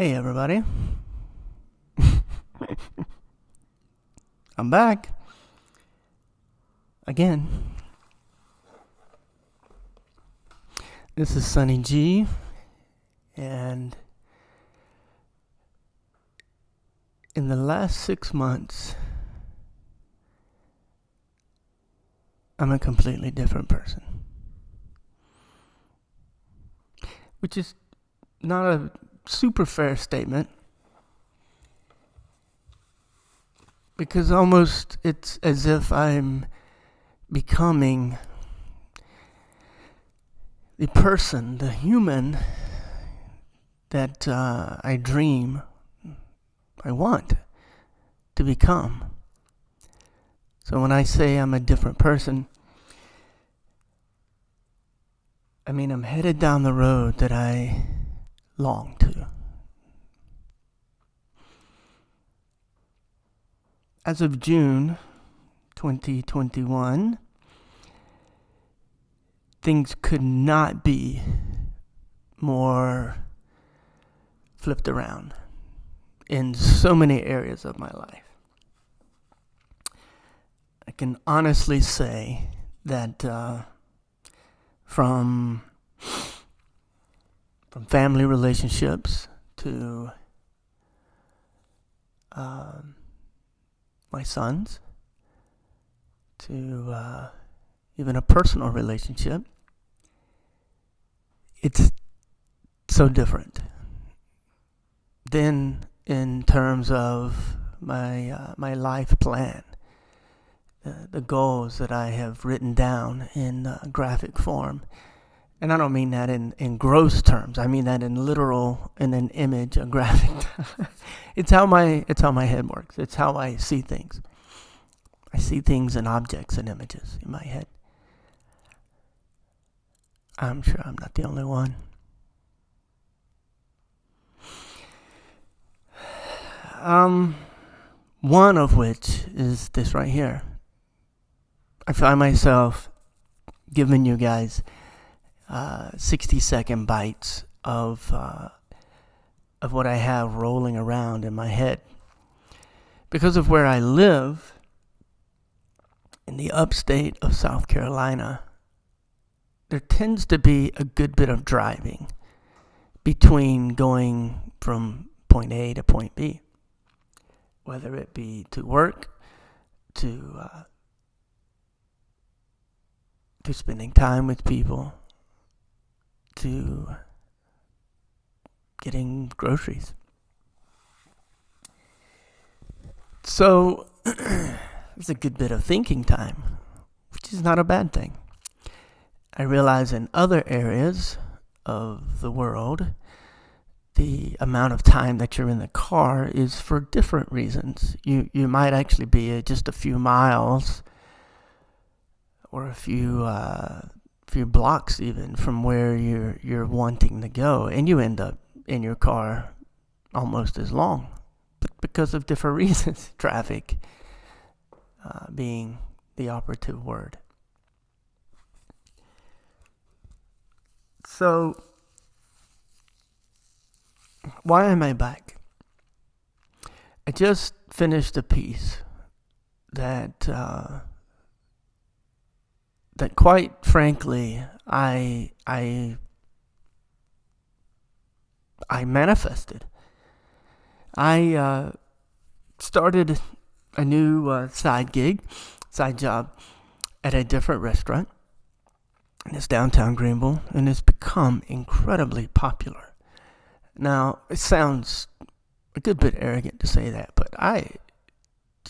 Hey, everybody. I'm back. Again. This is Sunny G. And in the last 6 months, I'm a completely different person. Which is not a super fair statement. Because almost it's as if I'm becoming the person, the human that I dream, I want to become. So when I say I'm a different person, I mean I'm headed down the road that I long to. As of June 2021, things could not be more flipped around in so many areas of my life. I can honestly say that from family relationships to my sons, to even a personal relationship, it's so different. Then, in terms of my life plan, the goals that I have written down in graphic form, and I don't mean that in gross terms. I mean that in literal, in an image, a graphic. It's how my head works. It's how I see things. I see things in objects and images in my head. I'm sure I'm not the only one. One of which is this right here. I find myself giving you guys 60-second bites of what I have rolling around in my head. Because of where I live, in the upstate of South Carolina, there tends to be a good bit of driving between going from point A to point B, whether it be to work, to spending time with people, to getting groceries. So it's a good bit of thinking time, which is not a bad thing. I realize in other areas of the world, the amount of time that you're in the car is for different reasons. You might actually be just a few miles or a few blocks even from where you're wanting to go, and you end up in your car almost as long, but because of different reasons. Traffic being the operative word. So, why am I back? I just finished a piece that quite frankly I manifested. I started a new side job at a different restaurant. And it's downtown Greenville, and it's become incredibly popular. Now, it sounds a good bit arrogant to say that, but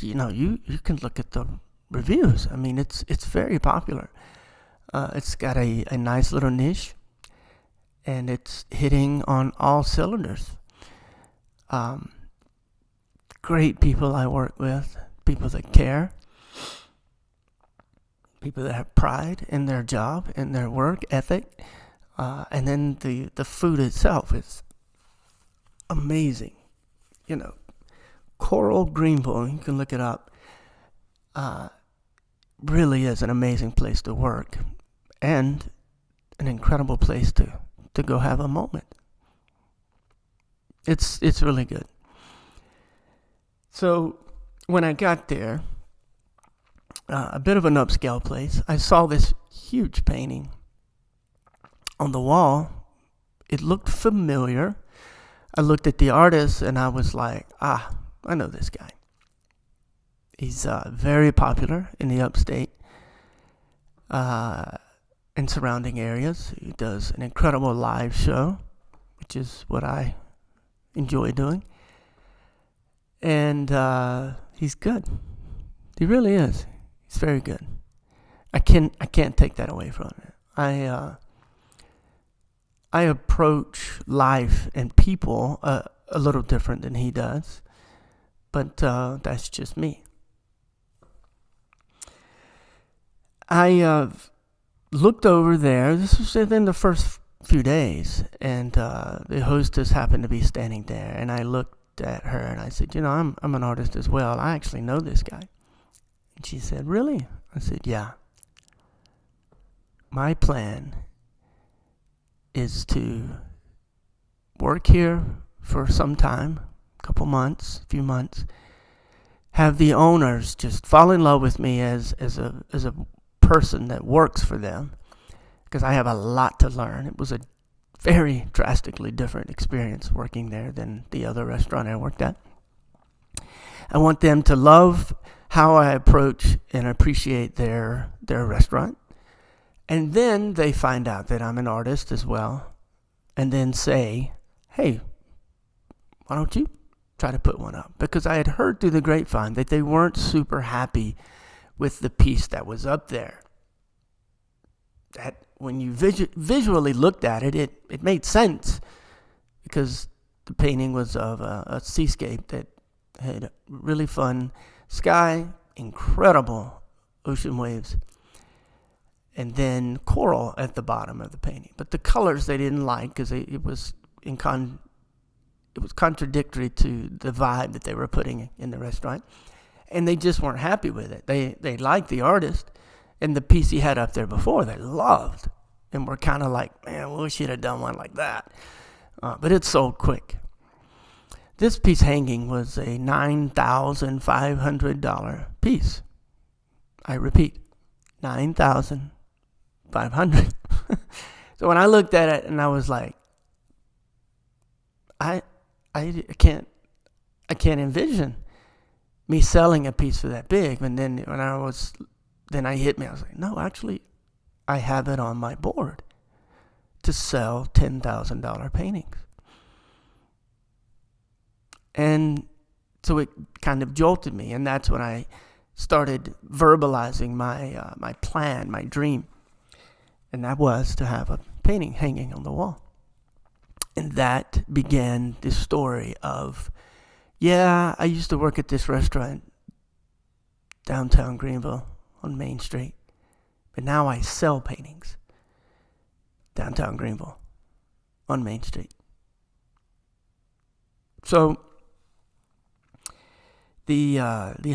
you can look at the reviews. I mean, it's very popular. It's got a nice little niche, and it's hitting on all cylinders. Great people I work with, people that care, people that have pride in their job, in their work ethic, and then the food itself is amazing. Coral Greenville, you can look it up, really is an amazing place to work and an incredible place to go have a moment. It's really good. So when I got there, a bit of an upscale place, I saw this huge painting on the wall. It looked familiar. I looked at the artist and I was like, I know this guy. He's very popular in the upstate and surrounding areas. He does an incredible live show, which is what I enjoy doing. And he's good. He really is. He's very good. I can't take that away from him. I approach life and people a little different than he does, but that's just me. I looked over there. This was within the first few days, and the hostess happened to be standing there, and I looked at her and I said, I'm an artist as well. I actually know this guy. And she said, really? I said, yeah. My plan is to work here for some time, a few months, have the owners just fall in love with me as a person that works for them, because I have a lot to learn. It was a very drastically different experience working there than the other restaurant I worked at. I want them to love how I approach and appreciate their restaurant. And then they find out that I'm an artist as well, and then say, hey, why don't you try to put one up? Because I had heard through the grapevine that they weren't super happy with the piece that was up there. That when you visually looked at it, it made sense, because the painting was of a seascape that had really fun sky, incredible ocean waves, and then coral at the bottom of the painting. But the colors they didn't like, because it was contradictory to the vibe that they were putting in the restaurant, and they just weren't happy with it. They liked the artist, and the piece he had up there before they loved, and were kind of like, man, we should have done one like that. But it sold quick. This piece hanging was a $9,500 piece. I repeat, $9,500. So when I looked at it, and I was like, I can't envision me selling a piece for that big. And then then I hit me. I was like, no, actually, I have it on my board to sell $10,000 paintings. And so it kind of jolted me, and that's when I started verbalizing my plan, my dream, and that was to have a painting hanging on the wall. And that began the story of, I used to work at this restaurant downtown Greenville on Main Street, but now I sell paintings downtown Greenville on Main Street. So the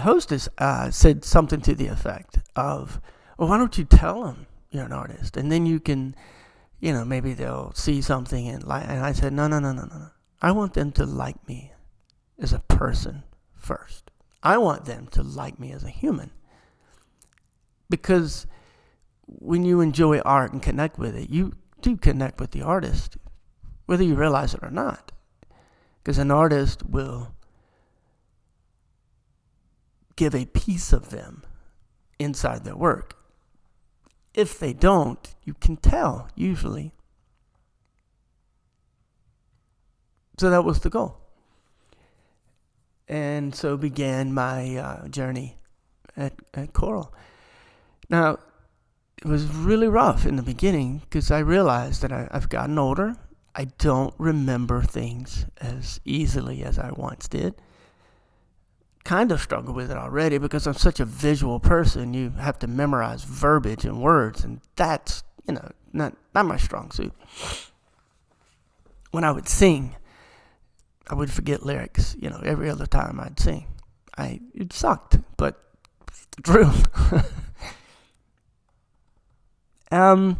hostess said something to the effect of, well, why don't you tell them you're an artist, and then you can, maybe they'll see something and like. And I said, no. I want them to like me as a person first. I want them to like me as a human, because when you enjoy art and connect with it, you do connect with the artist, whether you realize it or not, because an artist will give a piece of them inside their work. If they don't, you can tell, usually. So that was the goal. And so began my journey at Coral. Now, it was really rough in the beginning, because I realized that I've gotten older. I don't remember things as easily as I once did. Kind of struggle with it already, because I'm such a visual person. You have to memorize verbiage and words, and that's not my strong suit. When I would sing, I would forget lyrics every other time I'd sing. It sucked, but it's the truth. So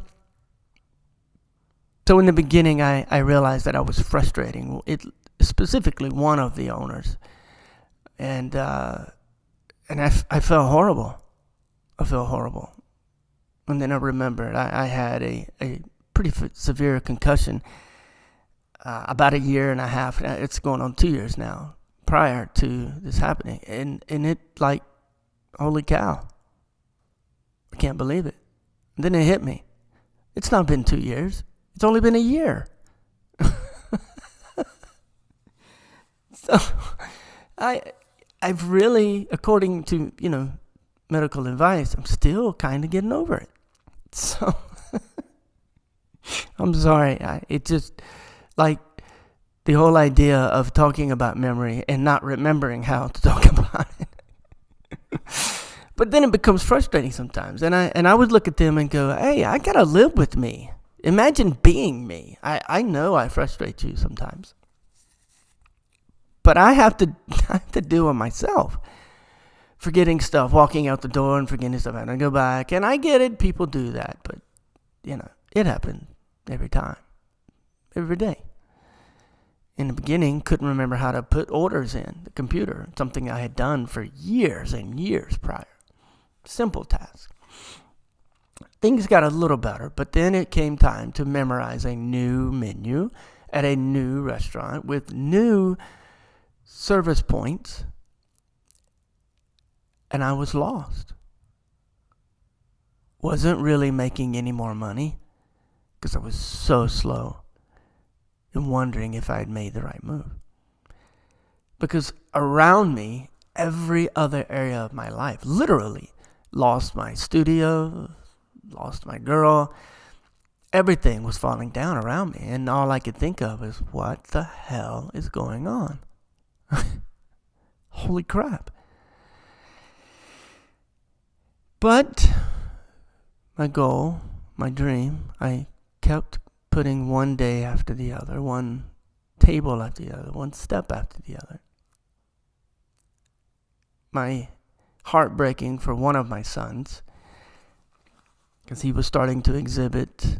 in the beginning, I realized that I was frustrating. It specifically one of the owners. And I felt horrible. I felt horrible. And then I remembered I had a pretty severe concussion about a year and a half. It's going on 2 years now prior to this happening. And it, like, holy cow. I can't believe it. And then it hit me. It's not been 2 years. It's only been a year. So I've really, according to, medical advice, I'm still kind of getting over it. So I'm sorry. It just, like, the whole idea of talking about memory and not remembering how to talk about it. But then it becomes frustrating sometimes. And I would look at them and go, hey, I got to live with me. Imagine being me. I know I frustrate you sometimes. But I have to deal with myself. Forgetting stuff, walking out the door and forgetting stuff, and I go back. And I get it, people do that. But, it happens every time. Every day. In the beginning, couldn't remember how to put orders in the computer. Something I had done for years and years prior. Simple task. Things got a little better, but then it came time to memorize a new menu at a new restaurant with new service points, and I was lost. Wasn't really making any more money because I was so slow and wondering if I had made the right move. Because around me, every other area of my life, literally, lost my studio, lost my girl. Everything was falling down around me. And all I could think of is, what the hell is going on? Holy crap. But my goal, my dream, I kept putting one day after the other, one table after the other, one step after the other. My heartbreaking for one of my sons, because he was starting to exhibit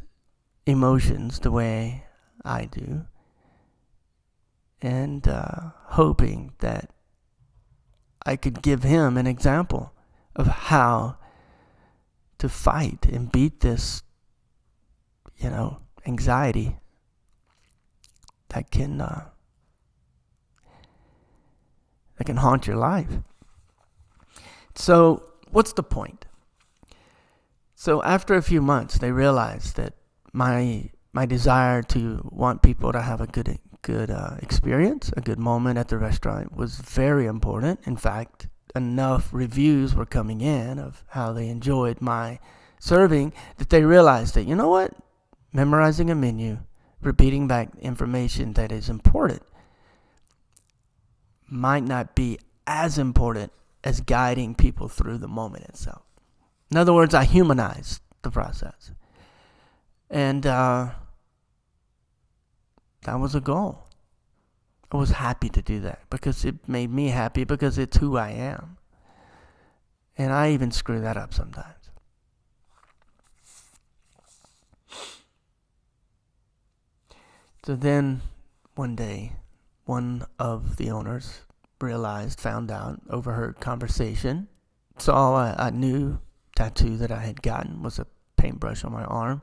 emotions the way I do, and hoping that I could give him an example of how to fight and beat this, anxiety that can haunt your life. So what's the point? So after a few months, they realized that my desire to want people to have a good experience, a good moment at the restaurant was very important. In fact, enough reviews were coming in of how they enjoyed my serving that they realized that, what? Memorizing a menu, repeating back information that is important might not be as important as guiding people through the moment itself. In other words, I humanized the process. And that was a goal. I was happy to do that because it made me happy because it's who I am. And I even screw that up sometimes. So then one day, one of the owners found out, overheard conversation, saw a new tattoo that I had gotten, was a paintbrush on my arm.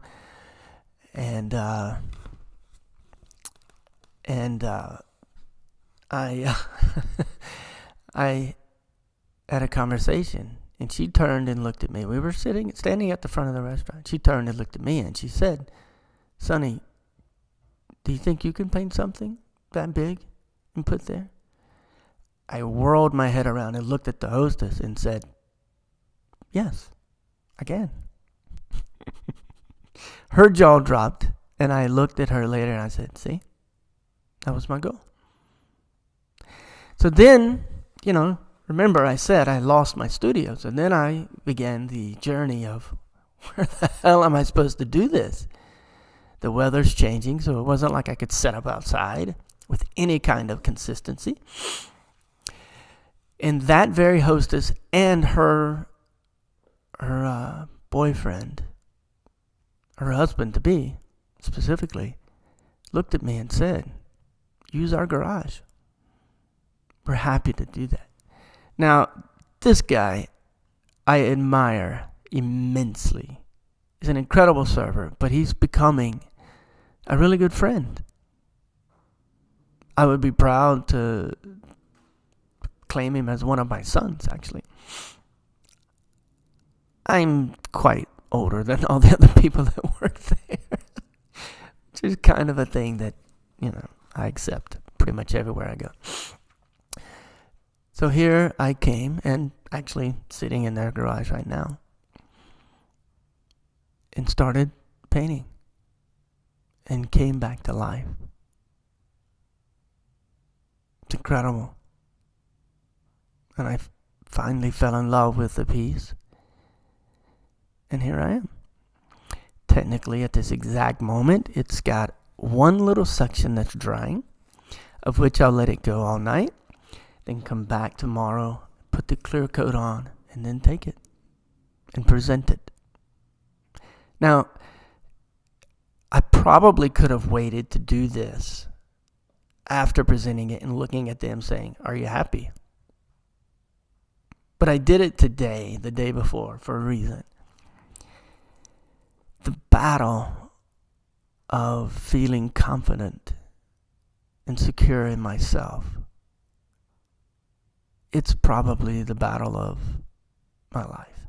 And I I had a conversation, and she turned and looked at me. We were standing at the front of the restaurant. She turned and looked at me, and she said, "Sonny, do you think you can paint something that big and put there?" I whirled my head around and looked at the hostess and said, "Yes, I can." Her jaw dropped, and I looked at her later and I said, "See, that was my goal." So then, remember I said I lost my studio. So then I began the journey of, where the hell am I supposed to do this? The weather's changing, so it wasn't like I could set up outside with any kind of consistency. And that very hostess and her boyfriend, her husband-to-be specifically, looked at me and said, use our garage. We're happy to do that. Now, this guy I admire immensely. He's an incredible server, but he's becoming a really good friend. I would be proud to claim him as one of my sons, actually. I'm quite older than all the other people that work there, which is kind of a thing that, I accept pretty much everywhere I go. So here I came, and actually sitting in their garage right now, and started painting, and came back to life. It's incredible. And I finally fell in love with the piece. And here I am. Technically, at this exact moment, it's got one little section that's drying, of which I'll let it go all night, then come back tomorrow, put the clear coat on, and then take it and present it. Now, I probably could have waited to do this after presenting it and looking at them saying, "Are you happy?" But I did it today, the day before, for a reason. The battle of feeling confident and secure in myself, it's probably the battle of my life.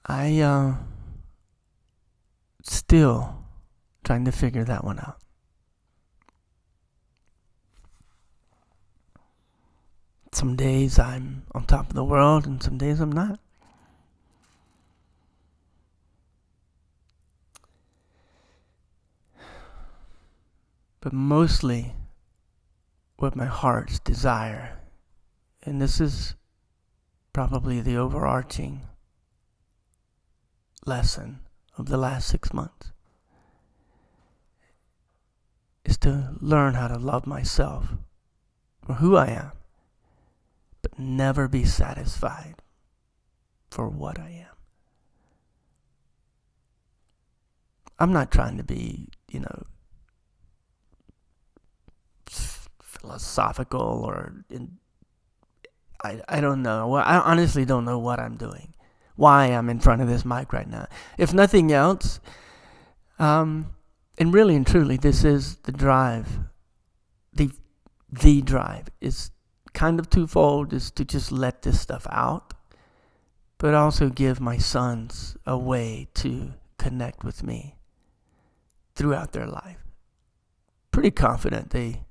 I still trying to figure that one out. Some days I'm on top of the world, and some days I'm not. But mostly what my heart's desire, and this is probably the overarching lesson of the last 6 months, is to learn how to love myself for who I am, but never be satisfied for what I am. I'm not trying to be, philosophical or I don't know. I honestly don't know what I'm doing, why I'm in front of this mic right now. If nothing else, and really and truly, this is the drive. The drive is kind of twofold, is to just let this stuff out, but also give my sons a way to connect with me throughout their life. Pretty confident they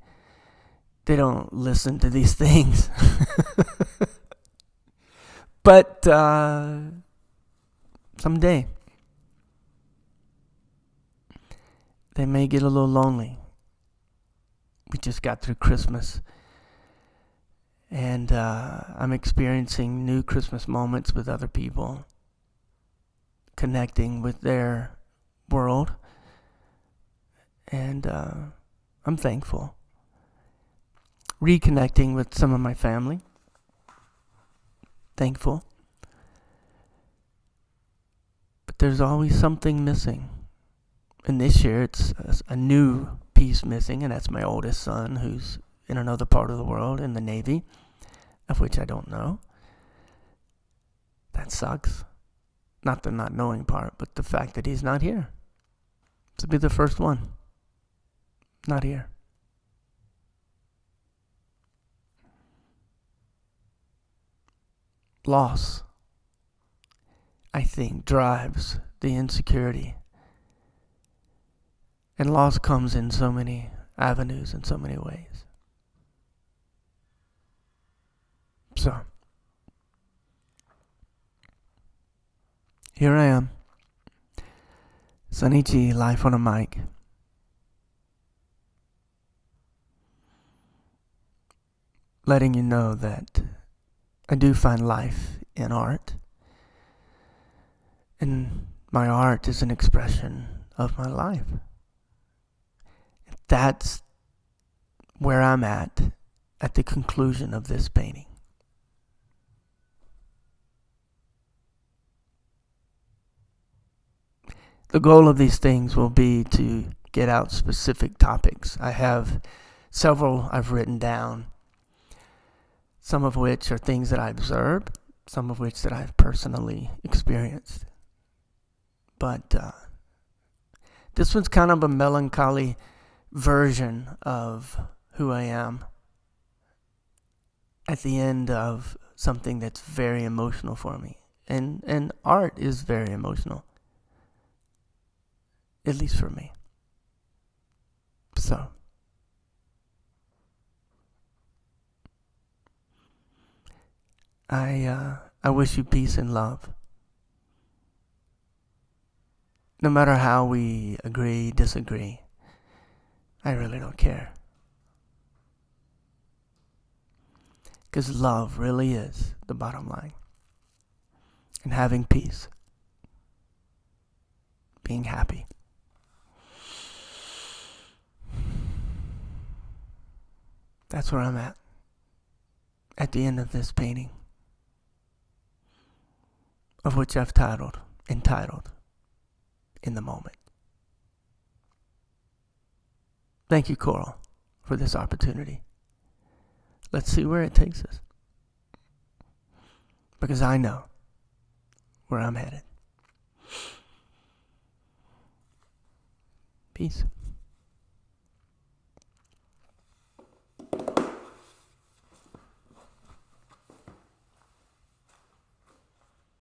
don't listen to these things. But someday they may get a little lonely. We just got through Christmas, and I'm experiencing new Christmas moments with other people, connecting with their world, and I'm thankful. Reconnecting with some of my family, thankful. But there's always something missing. And this year it's a new piece missing, and that's my oldest son, who's in another part of the world, in the Navy, of which I don't know. That sucks. Not the not knowing part, but the fact that he's not here. This will be the first one. Not here. Loss, I think, drives the insecurity. And loss comes in so many avenues, in so many ways. So, here I am. Sunny G, life on a mic. Letting you know that I do find life in art. And my art is an expression of my life. That's where I'm at the conclusion of this painting. the goal of these things will be to get out specific topics. I have several I've written down, some of which are things that I observed, some of which that I've personally experienced. But this one's kind of a melancholy version of who I am at the end of something that's very emotional for me. And art is very emotional, at least for me. So I wish you peace and love. No matter how we agree, disagree, I really don't care. Because love really is the bottom line. And having peace. Being happy. That's where I'm at the end of this painting, of which I've entitled, In the Moment. Thank you, Coral, for this opportunity. Let's see where it takes us. Because I know where I'm headed. Peace.